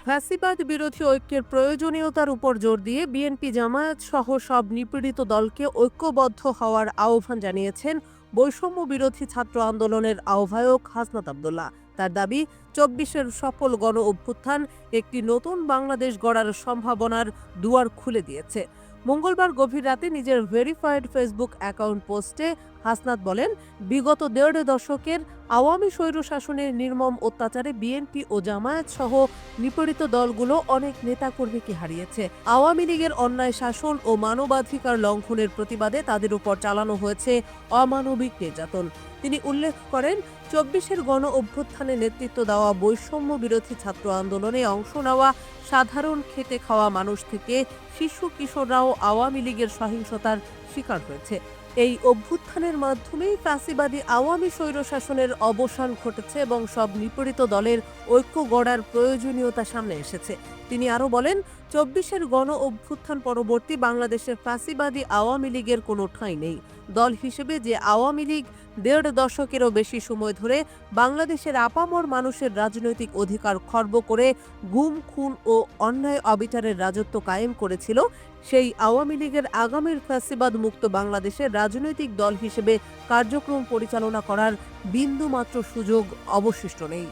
ফ্যাসিবাদ বিরোধী ঐক্যের প্রয়োজনীয়তার উপর জোর দিয়ে বিএনপি জামায়াত সহ সব নিপীড়িত দলকে ঐক্যবদ্ধ হওয়ার আহ্বান জানিয়েছেন বৈষম্য বিরোধী ছাত্র আন্দোলনের আহ্বায়ক হাসনাত আব্দুল্লাহ। তার দাবি, ২৪-এর সফল গণ অভ্যুত্থান একটি নতুন বাংলাদেশ গড়ার সম্ভাবনার দুয়ার খুলে দিয়েছে। মঙ্গলবার গভীর রাতে নিজের ভেরিফাইড ফেসবুক অ্যাকাউন্ট পোস্টে হাসনাত বলেন, বিগত দেড় দশকের আওয়ামী স্বৈরশাসনের নির্মম অত্যাচারে বিএনপি ও জামায়াত সহ নিপীড়িত দলগুলো অনেক নেতাকর্মীকে হারিয়েছে। আওয়ামী লীগের অন্যায় শাসন ও মানবাধিকার লঙ্ঘনের প্রতিবাদে তাদের উপর চালানো হয়েছে অমানবিক নির্যাতন। তিনি উল্লেখ করেন, ২৪-এর গণ অভ্যুত্থানে নেতৃত্ব দেওয়া বৈষম্য বিরোধী ছাত্র আন্দোলনে অংশ নেওয়া সাধারণ খেটে খাওয়া মানুষ থেকে শিশু কিশোররাও আওয়ামী লীগের সহিংসতার শিকার হয়েছে। এই অভ্যুত্থানের মাধ্যমেই ফ্যাসিবাদী আওয়ামী স্বৈরশাসনের অবসান ঘটেছে এবং সব নিপীড়িত দলের ঐক্য গড়ার প্রয়োজনীয়তা সামনে এসেছে। তিনি আরও বলেন, ২৪-এর গণ অভ্যুত্থান পরবর্তী বাংলাদেশের ফ্যাসিবাদী আওয়ামী লীগের কোনো ঠাঁই নেই। দল হিসেবে যে আওয়ামী লীগ দেড় দশকেরও বেশি সময় ধরে বাংলাদেশের আপামর মানুষের রাজনৈতিক অধিকার খর্ব করে গুম, খুন ও অন্যায় অবিচারের রাজত্ব কায়েম করেছিল, সেই আওয়ামী লীগের আগামীর ফ্যাসিবাদ মুক্ত বাংলাদেশের রাজনৈতিক দল হিসেবে কার্যক্রম পরিচালনা করার বিন্দুমাত্র সুযোগ অবশিষ্ট নেই।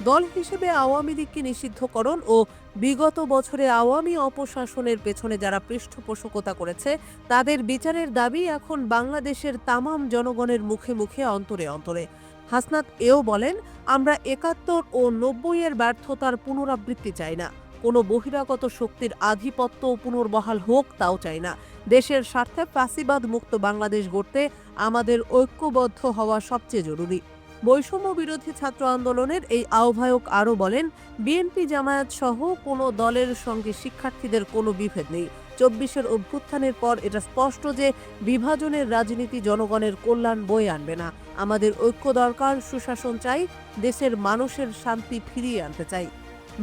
দল হিসেবে আওয়ামী লীগকে নিষিদ্ধকরণ ও বিগত বছরে আওয়ামী অপশাসনের পেছনে যারা পৃষ্ঠপোষকতা করেছে তাদের বিচারের দাবি এখন বাংলাদেশের তামাম জনগণের মুখে মুখে, অন্তরে অন্তরে। হাসনাত এও বলেন, আমরা ৭১ ও ৯০-এর ব্যর্থতার পুনরাবৃত্তি চাই না। কোনো বহিরাগত শক্তির আধিপত্য ও পুনর্বহাল হোক তাও চাই না। দেশের স্বার্থে ফ্যাসিবাদ মুক্ত বাংলাদেশ গড়তে আমাদের ঐক্যবদ্ধ হওয়া সবচেয়ে জরুরি। বৈষম্য বিরোধী ছাত্র আন্দোলনের এই আহ্বায়ক আরও বলেন, বিএনপি জামায়াত সহ কোনো দলের সঙ্গে শিক্ষার্থীদের কোনো বিভেদ নেই। ২৪-এর অভ্যুত্থানের পর এটা স্পষ্ট যে বিভাজনের রাজনীতি জনগণের কল্যাণ বয়ে আনবে না। আমাদের ঐক্য দরকার, সুশাসন চাই, দেশের মানুষের শান্তি ফিরিয়ে আনতে চাই।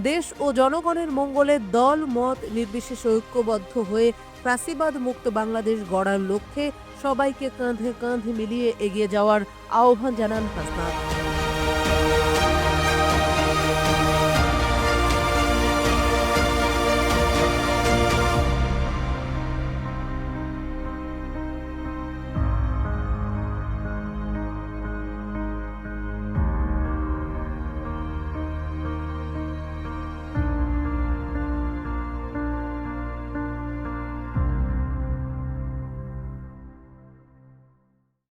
দেশ ও জনগণের মঙ্গলে দল মত নির্বিশেষে ঐক্যবদ্ধ হয়ে ফ্যাসিবাদ মুক্ত বাংলাদেশ গড়ার লক্ষ্যে সবাইকে কাঁধে কাঁধ মিলিয়ে এগিয়ে যাওয়ার আহ্বান জানান হাসনাত।